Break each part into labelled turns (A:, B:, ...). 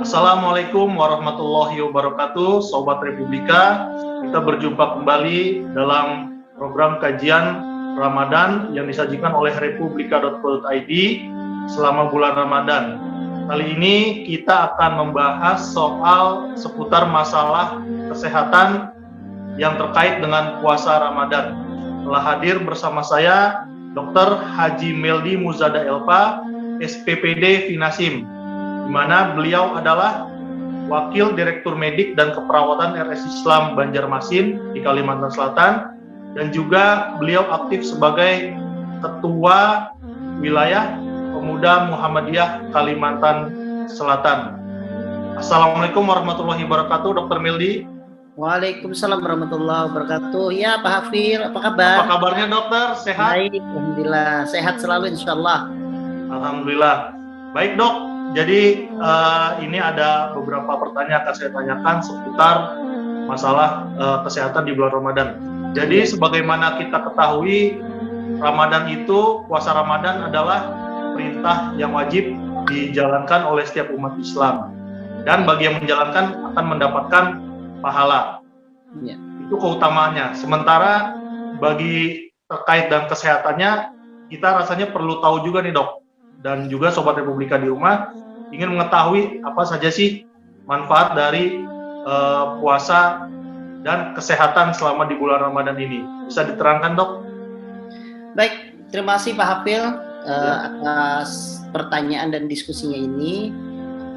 A: Assalamualaikum warahmatullahi wabarakatuh, Sobat Republika. Kita berjumpa kembali dalam program kajian Ramadan yang disajikan oleh republika.co.id selama bulan Ramadan. Kali ini kita akan membahas soal seputar masalah kesehatan yang terkait dengan puasa Ramadan. Telah hadir bersama saya Dr. Haji Meldi Muzada Elpa, SPPD Finasim, di mana beliau adalah Wakil Direktur Medik dan Keperawatan RS Islam Banjarmasin di Kalimantan Selatan, dan juga beliau aktif sebagai Ketua Wilayah Pemuda Muhammadiyah Kalimantan Selatan. Assalamualaikum warahmatullahi wabarakatuh, Dr. Meldi.
B: Waalaikumsalam warahmatullahi wabarakatuh. Ya, Pak Hafir, apa kabar?
A: Apa kabarnya, dokter? Sehat?
B: Baik, alhamdulillah. Sehat selalu, insyaallah.
A: Alhamdulillah. Baik, dok. Jadi ini ada beberapa pertanyaan akan saya tanyakan seputar masalah kesehatan di bulan Ramadan. Jadi sebagaimana kita ketahui, Ramadan itu, puasa Ramadan adalah perintah yang wajib dijalankan oleh setiap umat Islam. Dan bagi yang menjalankan akan mendapatkan pahala.
B: Ya.
A: Itu keutamaannya. Sementara bagi terkait dan kesehatannya, kita rasanya perlu tahu juga nih, dok. Dan juga Sobat Republika di rumah ingin mengetahui apa saja sih manfaat dari puasa dan kesehatan selama di bulan Ramadan ini. Bisa diterangkan, dok?
B: Baik, terima kasih Pak Hafil atas pertanyaan dan diskusinya ini.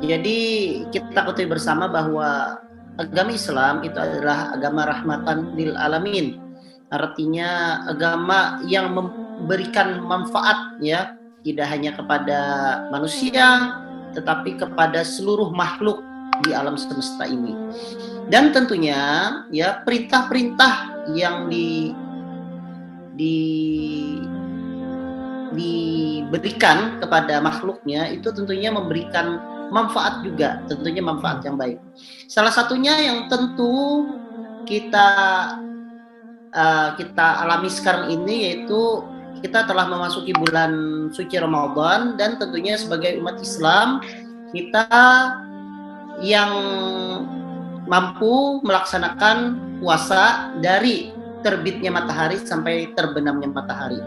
B: Jadi kita ketahui bersama bahwa agama Islam itu adalah agama rahmatan lil alamin. Artinya agama yang memberikan manfaat, ya, tidak hanya kepada manusia, tetapi kepada seluruh makhluk di alam semesta ini. Dan tentunya, ya, perintah-perintah yang diberikan kepada makhluknya itu tentunya memberikan manfaat juga, tentunya manfaat yang baik. Salah satunya yang tentu kita alami sekarang ini yaitu kita telah memasuki bulan suci Ramadan, dan tentunya sebagai umat Islam kita yang mampu melaksanakan puasa dari terbitnya matahari sampai terbenamnya matahari.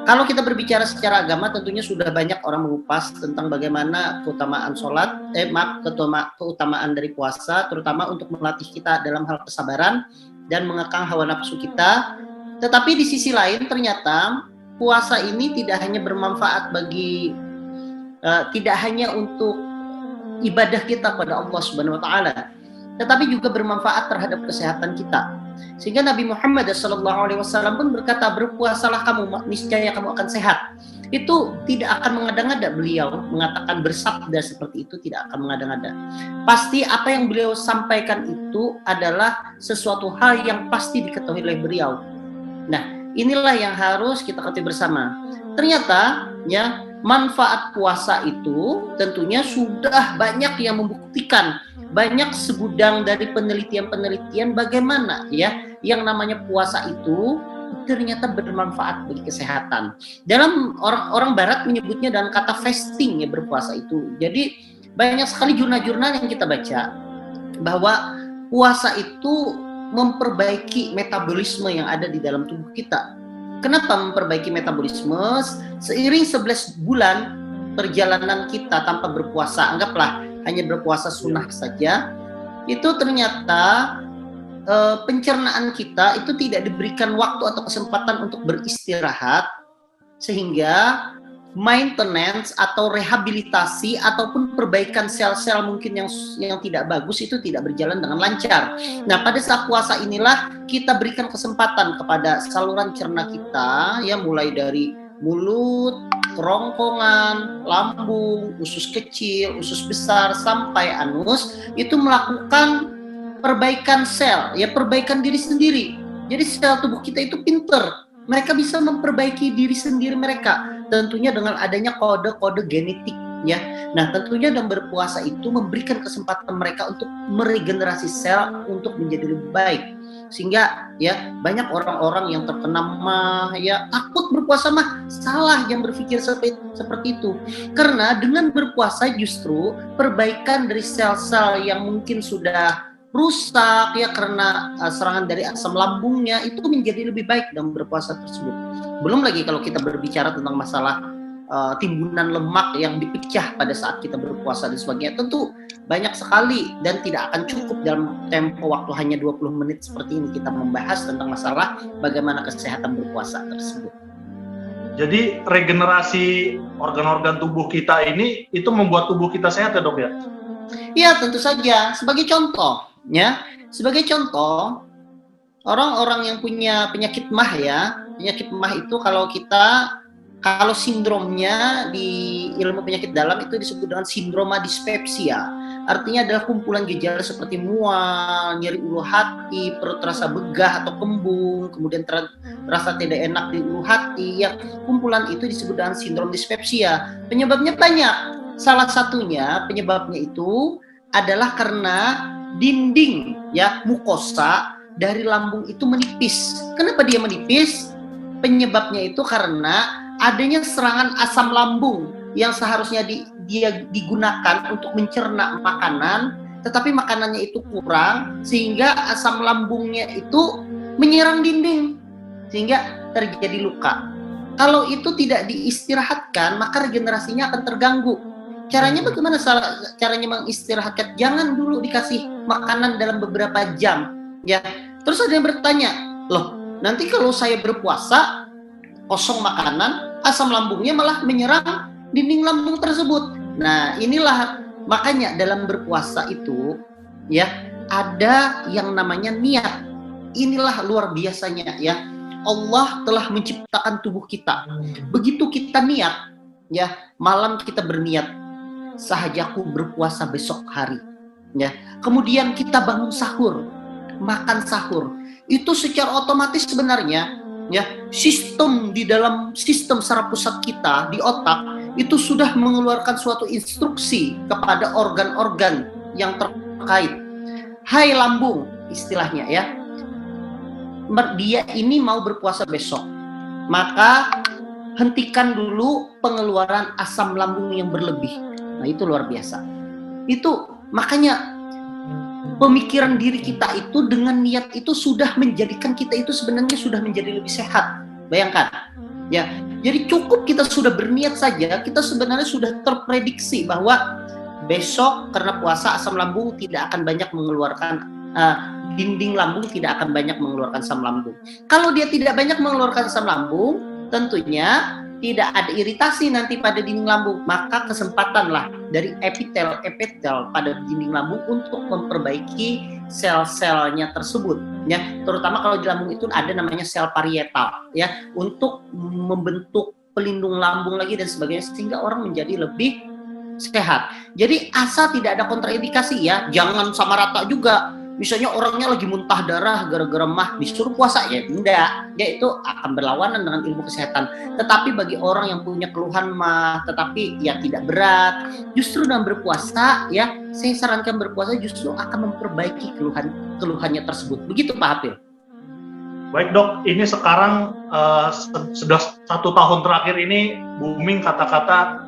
B: Kalau kita berbicara secara agama, tentunya sudah banyak orang mengupas tentang bagaimana keutamaan keutamaan dari puasa, terutama untuk melatih kita dalam hal kesabaran dan mengekang hawa nafsu kita. Tetapi di sisi lain ternyata puasa ini tidak hanya bermanfaat tidak hanya untuk ibadah kita pada Allah Subhanahu wa taala, tetapi juga bermanfaat terhadap kesehatan kita. Sehingga Nabi Muhammad SAW pun berkata, berpuasalah kamu, niscaya kamu akan sehat. Itu tidak akan mengada-ngada, beliau mengatakan, bersabda seperti itu, tidak akan mengada-ngada. Pasti apa yang beliau sampaikan itu adalah sesuatu hal yang pasti diketahui oleh beliau. Nah, inilah yang harus kita ketahui bersama. Ternyata, ya, manfaat puasa itu tentunya sudah banyak yang membuktikan, banyak segudang dari penelitian-penelitian bagaimana, ya, yang namanya puasa itu ternyata bermanfaat bagi kesehatan. Dalam orang Barat menyebutnya dengan kata fasting, ya, berpuasa itu. Jadi banyak sekali jurnal-jurnal yang kita baca bahwa puasa itu memperbaiki metabolisme yang ada di dalam tubuh kita. Kenapa memperbaiki metabolisme? Seiring 11 bulan perjalanan kita tanpa berpuasa, anggaplah hanya berpuasa sunnah saja, itu ternyata pencernaan kita itu tidak diberikan waktu atau kesempatan untuk beristirahat, sehingga maintenance atau rehabilitasi ataupun perbaikan sel-sel mungkin yang tidak bagus itu tidak berjalan dengan lancar. Nah, pada saat puasa inilah kita berikan kesempatan kepada saluran cerna kita, ya, mulai dari mulut, kerongkongan, lambung, usus kecil, usus besar sampai anus, itu melakukan perbaikan sel, ya, perbaikan diri sendiri. Jadi sel tubuh kita itu pinter, mereka bisa memperbaiki diri sendiri mereka, tentunya dengan adanya kode-kode genetik, ya. Nah, tentunya dalam berpuasa itu memberikan kesempatan mereka untuk meregenerasi sel untuk menjadi lebih baik. Sehingga ya banyak orang-orang yang terkena mah, ya takut berpuasa mah. Salah yang berpikir seperti itu. Karena dengan berpuasa justru perbaikan dari sel-sel yang mungkin sudah rusak ya karena serangan dari asam lambungnya itu menjadi lebih baik dalam berpuasa tersebut. Belum lagi kalau kita berbicara tentang masalah timbunan lemak yang dipecah pada saat kita berpuasa dan sebagainya, tentu banyak sekali dan tidak akan cukup dalam tempo waktu hanya 20 menit seperti ini kita membahas tentang masalah bagaimana kesehatan berpuasa tersebut.
A: Jadi regenerasi organ-organ tubuh kita ini itu membuat tubuh kita sehat ya dok ya?
B: Iya tentu saja. Sebagai contoh orang-orang yang punya penyakit MAH ya, penyakit MAH itu kalau sindromnya di ilmu penyakit dalam itu disebut dengan sindroma dispepsia. Artinya adalah kumpulan gejala seperti mual, nyeri ulu hati, perut terasa begah atau kembung, kemudian terasa tidak enak di ulu hati. Ya, kumpulan itu disebut dengan sindrom dispepsia. Penyebabnya banyak. Salah satunya penyebabnya itu adalah karena dinding ya mukosa dari lambung itu menipis. Kenapa dia menipis? Penyebabnya itu karena adanya serangan asam lambung yang seharusnya dia digunakan untuk mencerna makanan, tetapi makanannya itu kurang sehingga asam lambungnya itu menyerang dinding sehingga terjadi luka. Kalau itu tidak diistirahatkan, maka regenerasinya akan terganggu. Caranya bagaimana caranya mengistirahatkan? Jangan dulu dikasih makanan dalam beberapa jam, ya. Terus ada yang bertanya, loh, nanti kalau saya berpuasa kosong makanan, asam lambungnya malah menyerang dinding lambung tersebut. Nah, inilah makanya dalam berpuasa itu ya ada yang namanya niat. Inilah luar biasanya ya. Allah telah menciptakan tubuh kita. Begitu kita niat ya, malam kita berniat sahajaku berpuasa besok hari. Ya. Kemudian kita bangun sahur, makan sahur. Itu secara otomatis sebenarnya ya sistem di dalam sistem saraf pusat kita di otak itu sudah mengeluarkan suatu instruksi kepada organ-organ yang terkait. Hai lambung istilahnya ya, dia ini mau berpuasa besok, maka hentikan dulu pengeluaran asam lambung yang berlebih. Nah itu luar biasa. Itu makanya pemikiran diri kita itu dengan niat itu sudah menjadikan kita itu sebenarnya sudah menjadi lebih sehat. Bayangkan, ya. Jadi cukup kita sudah berniat saja, kita sebenarnya sudah terprediksi bahwa besok karena puasa asam lambung tidak akan banyak mengeluarkan dinding lambung tidak akan banyak mengeluarkan asam lambung. Kalau dia tidak banyak mengeluarkan asam lambung, tentunya tidak ada iritasi nanti pada dinding lambung, maka kesempatanlah dari epitel pada dinding lambung untuk memperbaiki sel-selnya tersebut ya, terutama kalau di lambung itu ada namanya sel parietal ya, untuk membentuk pelindung lambung lagi dan sebagainya sehingga orang menjadi lebih sehat. Jadi asal tidak ada kontraindikasi ya, jangan sama rata juga. Misalnya orangnya lagi muntah darah gara-gara mah disuruh puasa ya enggak, ya itu akan berlawanan dengan ilmu kesehatan. Tetapi bagi orang yang punya keluhan mah tetapi ya tidak berat, justru dalam berpuasa ya saya sarankan berpuasa justru akan memperbaiki keluhannya tersebut. Begitu Pak Hafil.
A: Baik dok, ini sekarang sudah 1 tahun terakhir ini booming kata-kata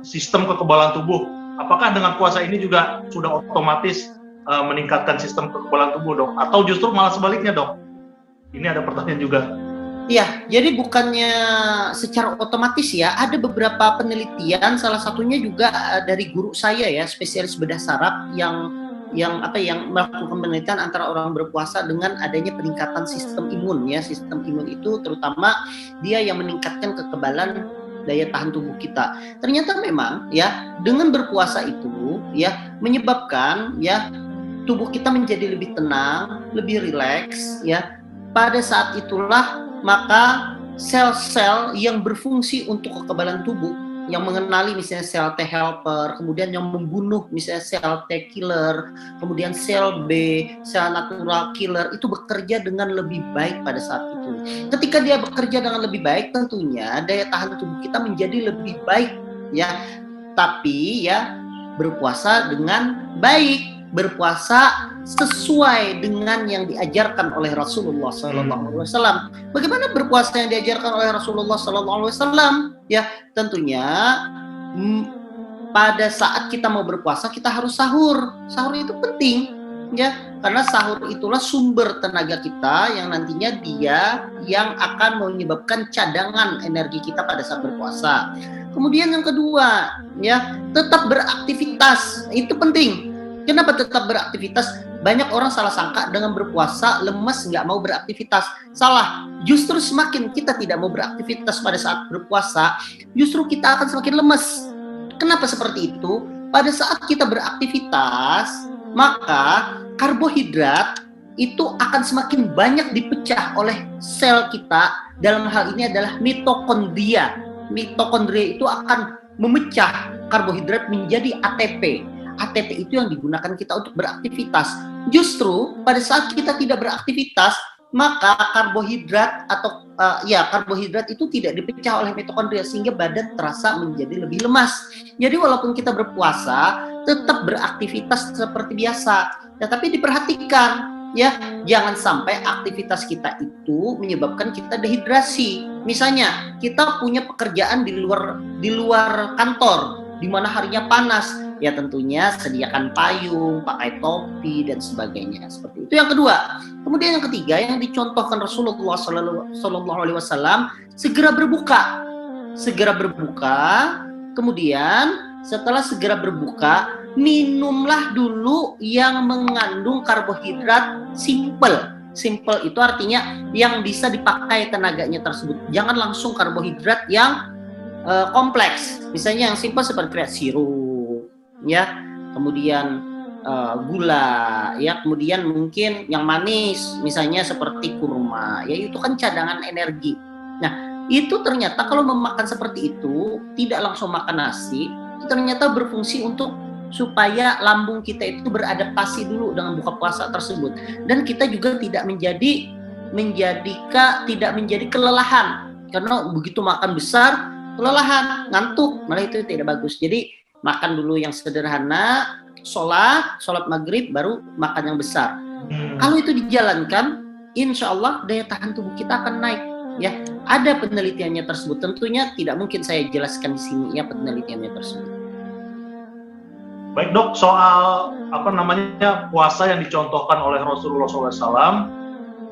A: sistem kekebalan tubuh. Apakah dengan puasa ini juga sudah otomatis meningkatkan sistem kekebalan tubuh dok? Atau justru malah sebaliknya dok? Ini ada pertanyaan juga.
B: Iya, jadi bukannya secara otomatis ya, ada beberapa penelitian, salah satunya juga dari guru saya ya, spesialis bedah saraf yang melakukan penelitian antara orang berpuasa dengan adanya peningkatan sistem imun ya. Sistem imun itu terutama dia yang meningkatkan kekebalan daya tahan tubuh kita. Ternyata memang ya dengan berpuasa itu ya menyebabkan ya tubuh kita menjadi lebih tenang, lebih rileks ya. Pada saat itulah maka sel-sel yang berfungsi untuk kekebalan tubuh, yang mengenali misalnya sel T helper, kemudian yang membunuh misalnya sel T killer, kemudian sel B, sel natural killer, itu bekerja dengan lebih baik pada saat itu. Ketika dia bekerja dengan lebih baik, tentunya daya tahan tubuh kita menjadi lebih baik ya. Tapi ya berpuasa dengan baik berpuasa sesuai dengan yang diajarkan oleh Rasulullah SAW. Bagaimana berpuasa yang diajarkan oleh Rasulullah SAW? Ya, tentunya pada saat kita mau berpuasa kita harus sahur. Sahur itu penting, ya, karena sahur itulah sumber tenaga kita yang nantinya dia yang akan menyebabkan cadangan energi kita pada saat berpuasa. Kemudian yang kedua, ya, tetap beraktivitas. Itu penting. Kenapa tetap beraktivitas? Banyak orang salah sangka dengan berpuasa lemes, nggak mau beraktivitas. Salah. Justru semakin kita tidak mau beraktivitas pada saat berpuasa, justru kita akan semakin lemes. Kenapa seperti itu? Pada saat kita beraktivitas, maka karbohidrat itu akan semakin banyak dipecah oleh sel kita. Dalam hal ini adalah mitokondria. Mitokondria itu akan memecah karbohidrat menjadi ATP. ATP itu yang digunakan kita untuk beraktivitas. Justru pada saat kita tidak beraktivitas, maka karbohidrat atau karbohidrat itu tidak dipecah oleh mitokondria sehingga badan terasa menjadi lebih lemas. Jadi walaupun kita berpuasa, tetap beraktivitas seperti biasa. Tetapi diperhatikan, ya, jangan sampai aktivitas kita itu menyebabkan kita dehidrasi. Misalnya kita punya pekerjaan di luar kantor, di mana harinya panas, ya tentunya sediakan payung, pakai topi dan sebagainya. Seperti itu. Yang kedua, kemudian yang ketiga yang dicontohkan Rasulullah SAW, segera berbuka. Segera berbuka, kemudian setelah segera berbuka, minumlah dulu yang mengandung karbohidrat simple. Simple itu artinya yang bisa dipakai tenaganya tersebut. Jangan langsung karbohidrat yang kompleks. Misalnya yang simple seperti sirup, ya, kemudian gula, ya, kemudian mungkin yang manis, misalnya seperti kurma, ya, itu kan cadangan energi. Nah, itu ternyata kalau memakan seperti itu, tidak langsung makan nasi, itu ternyata berfungsi untuk supaya lambung kita itu beradaptasi dulu dengan buka puasa tersebut, dan kita juga tidak menjadi kelelahan, karena begitu makan besar kelelahan, ngantuk, malah itu tidak bagus. Jadi makan dulu yang sederhana, sholat maghrib, baru makan yang besar. Kalau itu dijalankan, insya Allah daya tahan tubuh kita akan naik. Ya, ada penelitiannya tersebut. Tentunya tidak mungkin saya jelaskan di sini ya penelitiannya tersebut.
A: Baik dok, soal puasa yang dicontohkan oleh Rasulullah SAW,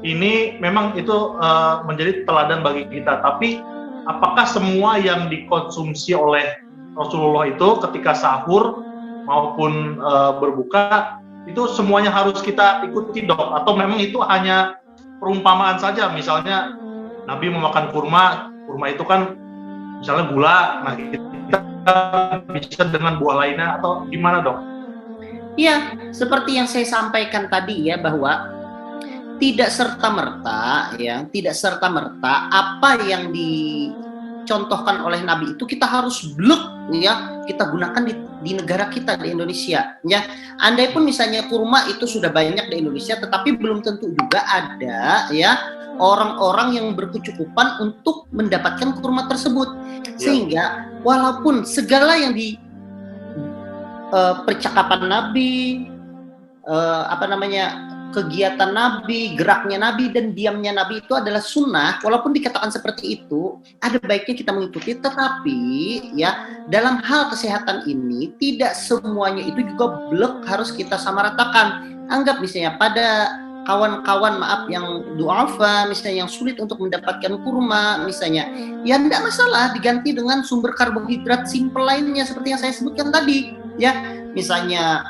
A: ini memang itu menjadi teladan bagi kita. Tapi apakah semua yang dikonsumsi oleh Rasulullah itu ketika sahur maupun berbuka itu semuanya harus kita ikuti dok? Atau memang itu hanya perumpamaan saja? Misalnya Nabi memakan kurma itu kan misalnya gula, nah kita bisa dengan buah lainnya atau gimana dok?
B: Iya, seperti yang saya sampaikan tadi ya, bahwa tidak serta-merta apa yang dicontohkan oleh Nabi itu kita harus blek ya, kita gunakan di negara kita, di Indonesia ya. Andai pun misalnya kurma itu sudah banyak di Indonesia, tetapi belum tentu juga ada ya orang-orang yang berkecukupan untuk mendapatkan kurma tersebut. Sehingga walaupun segala yang di percakapan Nabi, kegiatan Nabi, geraknya Nabi dan diamnya Nabi itu adalah sunnah, walaupun dikatakan seperti itu, ada baiknya kita mengikuti. Tetapi ya, dalam hal kesehatan ini tidak semuanya itu juga blek harus kita samaratakan. Anggap misalnya pada kawan-kawan yang du'afa, misalnya yang sulit untuk mendapatkan kurma misalnya, ya tidak masalah diganti dengan sumber karbohidrat simple lainnya seperti yang saya sebutkan tadi ya. Misalnya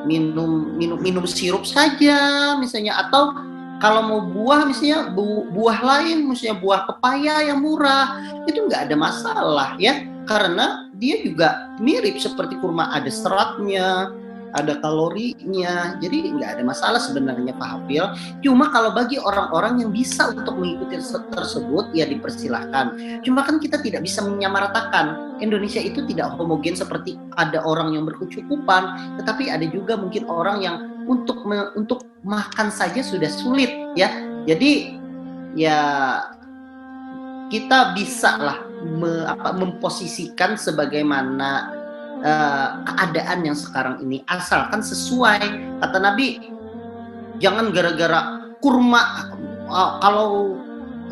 B: minum sirup saja misalnya, atau kalau mau buah misalnya buah lain, misalnya buah pepaya yang murah, itu nggak ada masalah ya, karena dia juga mirip seperti kurma, ada seratnya, ada kalorinya, jadi nggak ada masalah sebenarnya Pak Hafil. Cuma kalau bagi orang-orang yang bisa untuk mengikuti tersebut ya dipersilahkan. Cuma kan kita tidak bisa menyamaratakan. Indonesia itu tidak homogen seperti ada orang yang berkecukupan, tetapi ada juga mungkin orang yang untuk makan saja sudah sulit ya. Jadi ya kita bisa lah memposisikan sebagaimana keadaan yang sekarang ini, asalkan sesuai. Kata Nabi, jangan gara-gara kurma, kalau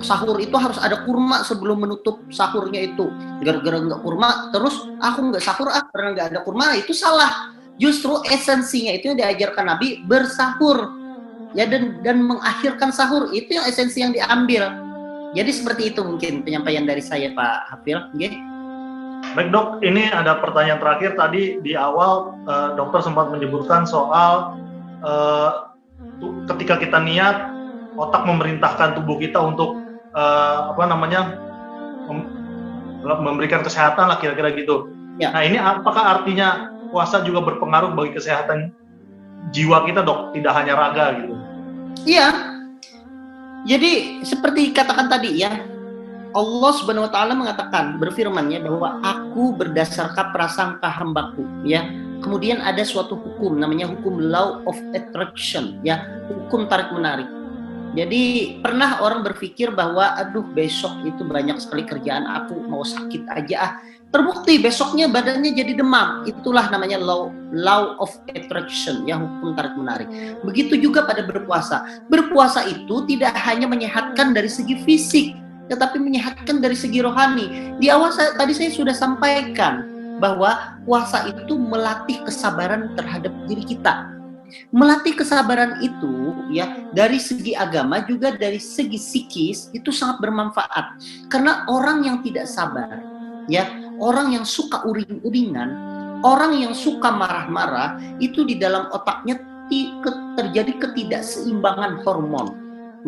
B: sahur itu harus ada kurma sebelum menutup sahurnya itu. Gara-gara nggak kurma, terus aku nggak sahur karena nggak ada kurma, itu salah. Justru esensinya itu yang diajarkan Nabi, bersahur ya, dan mengakhirkan sahur, itu yang esensi yang diambil. Jadi seperti itu mungkin penyampaian dari saya, Pak Hafil. Okay?
A: Baik dok, ini ada pertanyaan terakhir. Tadi di awal dokter sempat menyebutkan soal ketika kita niat, otak memerintahkan tubuh kita untuk memberikan kesehatan lah, kira-kira gitu. Ya. Nah ini apakah artinya puasa juga berpengaruh bagi kesehatan jiwa kita dok, tidak hanya raga gitu?
B: Iya. Jadi seperti katakan tadi ya, Allah Subhanahu wa taala mengatakan, berfirman-Nya bahwa aku berdasarkan prasangka hambaku ya. Kemudian ada suatu hukum namanya hukum law of attraction ya, hukum tarik menarik. Jadi pernah orang berpikir bahwa aduh besok itu banyak sekali kerjaan, aku mau sakit aja Terbukti besoknya badannya jadi demam. Itulah namanya law of attraction ya, hukum tarik menarik. Begitu juga pada berpuasa. Berpuasa itu tidak hanya menyehatkan dari segi fisik, tetapi menyehatkan dari segi rohani. Di awal tadi saya sudah sampaikan bahwa puasa itu melatih kesabaran terhadap diri kita. Melatih kesabaran itu ya, dari segi agama juga dari segi psikis itu sangat bermanfaat. Karena orang yang tidak sabar ya, orang yang suka uring-uringan, orang yang suka marah-marah, itu di dalam otaknya terjadi ketidakseimbangan hormon.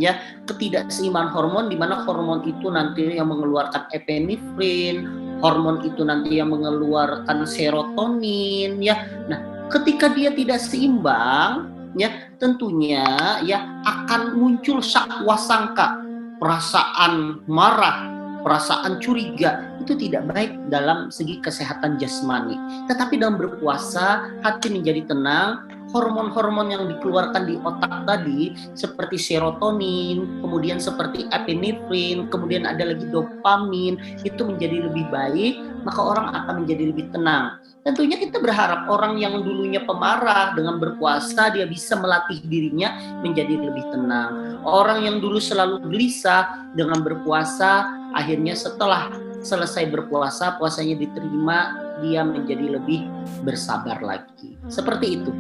B: Ya, ketidakseimbangan hormon, di mana hormon itu nanti yang mengeluarkan epinefrin, hormon itu nanti yang mengeluarkan serotonin ya. Nah, ketika dia tidak seimbang ya, tentunya ya akan muncul syahwa sangka, perasaan marah, perasaan curiga. Itu tidak baik dalam segi kesehatan jasmani. Tetapi dalam berpuasa hati menjadi tenang, hormon-hormon yang dikeluarkan di otak tadi seperti serotonin, kemudian seperti epinefrin, kemudian ada lagi dopamin, itu menjadi lebih baik, maka orang akan menjadi lebih tenang. Tentunya kita berharap orang yang dulunya pemarah dengan berpuasa dia bisa melatih dirinya menjadi lebih tenang. Orang yang dulu selalu gelisah dengan berpuasa, akhirnya setelah selesai berpuasa, puasanya diterima, dia menjadi lebih bersabar lagi. Seperti itu.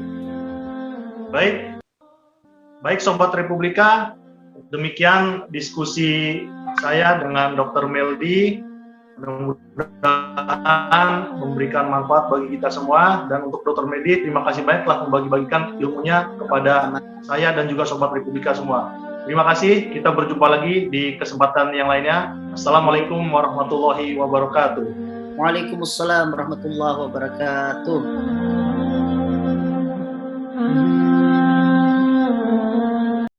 A: Baik Sobat Republika, demikian diskusi saya dengan Dr. Meldi. Mudah-mudahan memberikan manfaat bagi kita semua. Dan untuk Dr. Meldi, terima kasih banyak telah membagi-bagikan ilmunya kepada saya dan juga Sobat Republika semua. Terima kasih, kita berjumpa lagi di kesempatan yang lainnya. Assalamualaikum warahmatullahi wabarakatuh.
B: Waalaikumsalam warahmatullahi wabarakatuh.